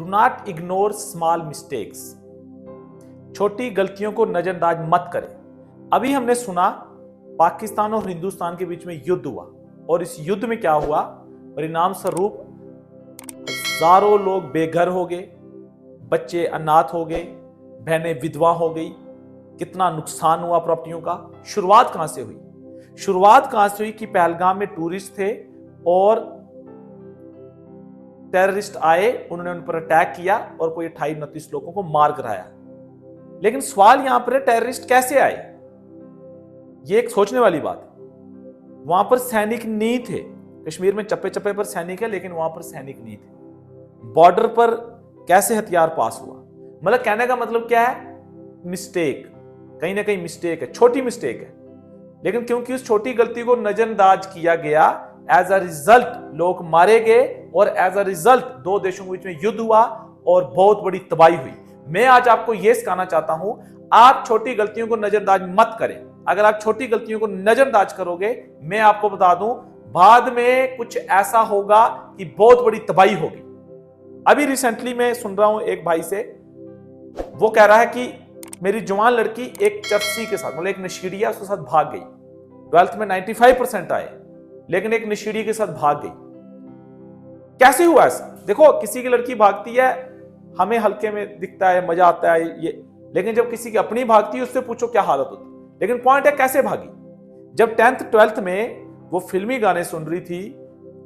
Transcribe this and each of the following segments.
Do not ignore small mistakes. छोटी गलतियों को नजरअंदाज मत करें। अभी हमने सुना पाकिस्तान और हिंदुस्तान के बीच में युद्ध हुआ और इस युद्ध में क्या हुआ, परिणाम स्वरूप हजारों लोग बेघर हो गए, बच्चे अनाथ हो गए, बहनें विधवा हो गई। कितना नुकसान हुआ प्रॉपर्टियों का। शुरुआत कहां से हुई? शुरुआत कहां से हुई कि पहलगाम में टूरिस्ट थे और टेररिस्ट आए, उन्होंने उन पर अटैक किया और कोई 28-29 लोगों को मार गिराया। लेकिन सवाल यहां पर है, टेररिस्ट कैसे आए? ये एक सोचने वाली बात है। वहां पर सैनिक नहीं थे। कश्मीर में चप्पे चप्पे पर सैनिक है, लेकिन वहां पर सैनिक नहीं थे। बॉर्डर पर कैसे हथियार पास हुआ? मतलब कहने का मतलब क्या है? मिस्टेक, कहीं ना कहीं मिस्टेक है, छोटी मिस्टेक है, लेकिन क्योंकि उस छोटी गलती को नजरअंदाज किया गया, एज अ रिजल्ट लोग मारे गए और एज अ रिजल्ट दो देशों के बीच में युद्ध हुआ और बहुत बड़ी तबाही हुई। मैं आज आपको यह सिखाना चाहता हूं, आप छोटी गलतियों को नजरअंदाज मत करें। अगर आप छोटी गलतियों को नजरअंदाज करोगे, मैं आपको बता दूं, बाद में कुछ ऐसा होगा कि बहुत बड़ी तबाही होगी। अभी रिसेंटली मैं सुन रहा हूं एक भाई से, वो कह रहा है कि मेरी जवान लड़की एक चरसी के साथ, मतलब एक नशीड़िया, उसके साथ भाग गई। 12th में 95% आए, लेकिन एक नशीड़ी के साथ भाग गई। कैसे हुआ ऐसा? देखो, किसी की लड़की भागती है, हमें हल्के में दिखता है, मजा आता है ये, लेकिन जब किसी की अपनी भागती है, उससे पूछो क्या हालत होती। लेकिन पॉइंट है कैसे भागी। जब 10th 12th में वो फिल्मी गाने सुन रही थी,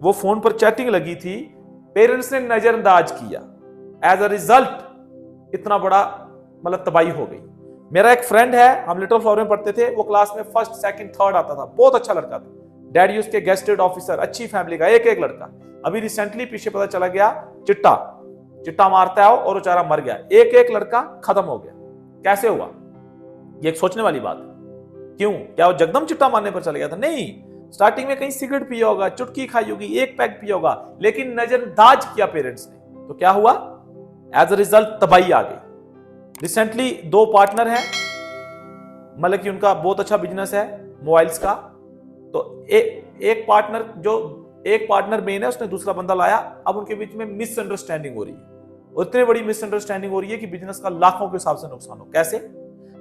वो फोन पर चैटिंग लगी थी, पेरेंट्स ने नजरअंदाज किया, एज अ रिजल्ट इतना बड़ा मतलब तबाही हो गई। मेरा एक फ्रेंड है, हम लिटिल फ्लावर में पढ़ते थे, वो क्लास में 1st 2nd 3rd आता था, बहुत अच्छा लड़का था, डैडी उसके गेस्टेड ऑफिसर, अच्छी फैमिली का एक लड़का। अभी रिसेंटली पीछे पता चला गया, चिट्टा मारता है और बेचारा मर गया। एक लड़का खत्म हो गया। कैसे हुआ? ये एक सोचने वाली बात है। क्यों? क्या वो जगदम चिट्टा मारने पर चला गया था? नहीं, स्टार्टिंग में कहीं सिगरेट पिया होगा, चुटकी खाई होगी, एक पैक पिया होगा, लेकिन नजरअंदाज किया पेरेंट्स ने, तो क्या हुआ? एज अ रिजल्ट तबाही आ गई। रिसेंटली 2 पार्टनर हैं, मतलब कि उनका बहुत अच्छा बिजनेस है मोबाइल्स का, तो एक पार्टनर मेन है, उसने दूसरा बंदा लाया। अब उनके बीच में मिसअंडरस्टैंडिंग हो रही है, और इतनी बड़ी मिसअंडरस्टैंडिंग हो रही है कि बिजनेस का लाखों के हिसाब से नुकसान हो। कैसे?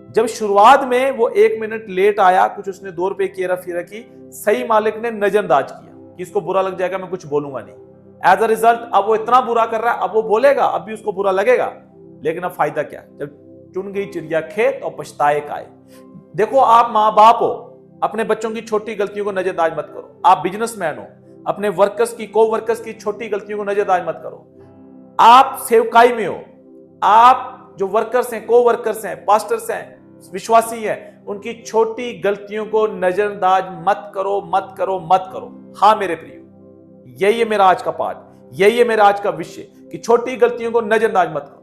जब शुरुआत में वो 1 मिनट लेट आया, कुछ उसने 2 रुपए की हेरा फेरा की, सही मालिक ने नजरअंदाज किया कि इसको बुरा लग जाएगा, मैं कुछ बोलूंगा नहीं। एज अ रिजल्ट अब वो इतना बुरा कर रहा है, अब वो बोलेगा, अब भी उसको बुरा लगेगा, लेकिन अब फायदा क्या? जब चुन गई चिड़िया खेत और पछताए खाए। देखो, आप माँ बाप हो, अपने बच्चों की छोटी गलतियों को नजरअंदाज मत करो। आप बिजनेसमैन हो, अपने वर्कर्स की, को वर्कर्स की छोटी गलतियों को नजरअंदाज मत करो। आप सेवकाई में हो, आप जो वर्कर्स हैं, को वर्कर्स हैं, पास्टर्स हैं, विश्वासी हैं, उनकी छोटी गलतियों को नजरअंदाज मत करो, मत करो, मत करो। हाँ मेरे प्रियो, यही है मेरा आज का पाठ, यही है मेरा आज का विषय कि छोटी गलतियों को नजरअंदाज मत करो।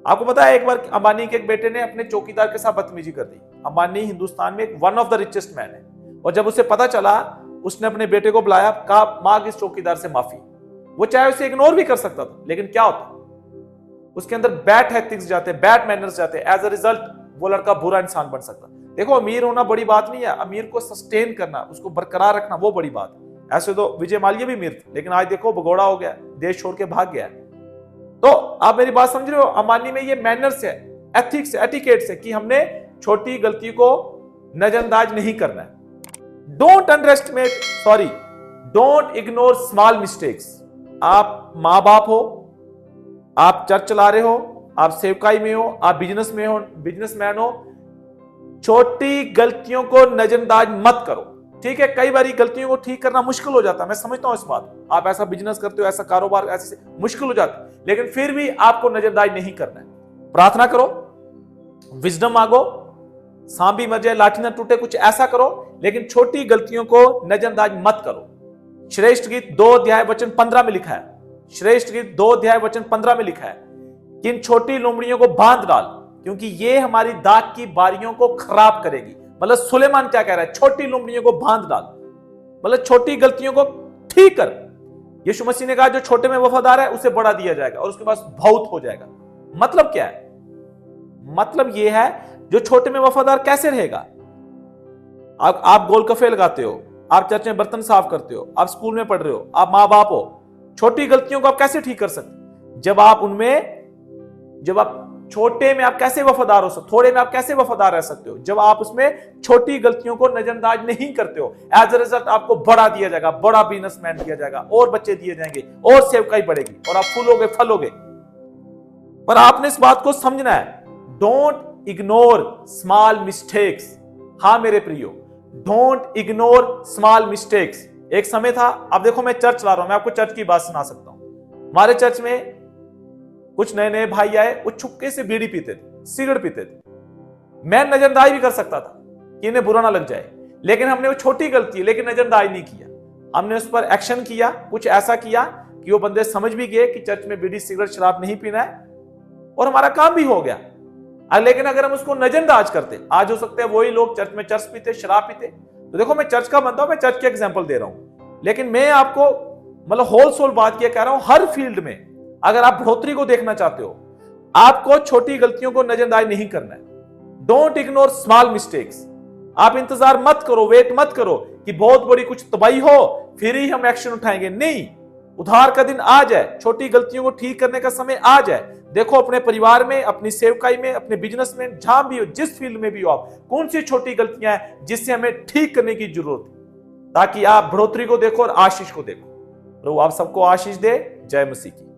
आपको पता है, एक बार अंबानी के एक बेटे ने अपने चौकीदार के साथ बदतमीजी कर दी। अंबानी हिंदुस्तान में one of the richest man है, और जब उसे पता चला, उसने अपने बेटे को बुलाया, कहा मांग इस चौकीदार से माफी। वो चाहे उसे इग्नोर भी कर सकता था, लेकिन क्या होता, उसके अंदर बैड एथिक्स जाते, बैड मैनर्स जाते, एज अ रिजल्ट वो लड़का बुरा इंसान बन सकता। देखो, अमीर होना बड़ी बात नहीं है, अमीर को सस्टेन करना, उसको बरकरार रखना, वो बड़ी बात है। ऐसे तो विजय माल्या भी अमीर थे, लेकिन आज देखो भगोड़ा हो गया, देश छोड़ के भाग गया। तो आप मेरी बात समझ रहे हो? अंबानी में ये मैनर्स है, एथिक्स है, एटिकेट्स है कि हमने छोटी गलती को नजरअंदाज नहीं करना है। Don't ignore small mistakes. आप माँ बाप हो, आप चर्च चला रहे हो, आप सेवकाई में हो, आप बिजनेसमैन हो, छोटी गलतियों को नजरअंदाज मत करो। ठीक है, कई बार गलतियों को ठीक करना मुश्किल हो जाता है, मैं समझता हूं इस बात। आप ऐसा बिजनेस करते हो, ऐसा कारोबार, ऐसे मुश्किल हो जाता है, लेकिन फिर भी आपको नजरअंदाज नहीं करना है। प्रार्थना करो, विजडम मांगो, सांप भी मर जाए लाठी ना टूटे, कुछ ऐसा करो, लेकिन छोटी गलतियों को नजरअंदाज मत करो। श्रेष्ठ गीत 2 अध्याय वचन 15 में लिखा है, श्रेष्ठ गीत 2 अध्याय वचन 15 में लिखा है कि इन छोटी लोमड़ियों को बांध डाल, क्योंकि ये हमारी दाख की बारियों को खराब करेगी। मतलब सुलेमान क्या कह रहा है? छोटी लोमड़ियों को बांध डाल, मतलब छोटी गलतियों को ठीक कर। यीशु मसीह ने कहा जो छोटे में वफादार है उसे बड़ा दिया जाएगा और उसके पास बहुत हो जाएगा। मतलब क्या है? मतलब यह है, जो छोटे में वफादार कैसे रहेगा? आप गोल कफे लगाते हो, आप चर्च में बर्तन साफ करते हो, आप स्कूल में पढ़ रहे हो, आप माँ बाप हो, छोटी गलतियों को आप कैसे ठीक कर सकते? जब आप छोटे में आप कैसे वफादार हो सकते, थोड़े में आप कैसे वफादार रह सकते हो, जब आप उसमें छोटी गलतियों को नजरअंदाज नहीं करते हो। एज अ रिजल्ट आपको बड़ा दिया जाएगा, बड़ा बिजनेसमैन दिया जाएगा, और बच्चे दिए जाएंगे, और सेवकाई बढ़ेगी, और आप फूलोगे फलोगे। पर आपने इस बात को समझना है, डोंट इग्नोर स्मॉल मिस्टेक्स। हाँ मेरे प्रियो, डोंट इग्नोर स्मॉल मिस्टेक्स। एक समय था, अब देखो मैं चर्च ला रहा हूं, मैं आपको चर्च की बात सुना सकता हूं। हमारे चर्च में कुछ नए नए भाई आए, वो छुपके से बीड़ी पीते थे, सिगरेट पीते थे। मैं नजरअंदाज भी कर सकता था कि इन्हें बुरा ना लग जाए, लेकिन हमने वो छोटी गलती है लेकिन नजरअंदाज नहीं किया। हमने उस पर एक्शन किया, कुछ ऐसा किया कि वो बंदे समझ भी गए कि चर्च में बीड़ी सिगरेट शराब नहीं पीना है, और हमारा काम भी हो गया। लेकिन अगर हम उसको नजरअंदाज करते, आज हो सकता है वही लोग चर्च में चर्च पीते, शराब पीते। तो देखो मैं चर्च का बनता हूं, मैं चर्च के एग्जाम्पल दे रहा हूं, लेकिन मैं आपको मतलब होल सोल बात किया कह रहा हूं, हर फील्ड में अगर आप बढ़ोतरी को देखना चाहते हो, आपको छोटी गलतियों को नजरअंदाज नहीं करना है। Don't ignore small mistakes. आप इंतजार मत करो, वेट मत करो कि बहुत बड़ी कुछ तबाही हो फिर ही हम एक्शन उठाएंगे। नहीं, उधार का दिन आ जाए, छोटी गलतियों को ठीक करने का समय आ जाए। देखो अपने परिवार में, अपनी सेवकाई में, अपने बिजनेस में, जहां भी हो, जिस फील्ड में भी हो, आप कौन सी छोटी गलतियां हैं जिससे हमें ठीक करने की जरूरत है, ताकि आप बढ़ोतरी को देखो और आशीष को देखो। प्रभु आप सबको आशीष दे। जय मसीह की।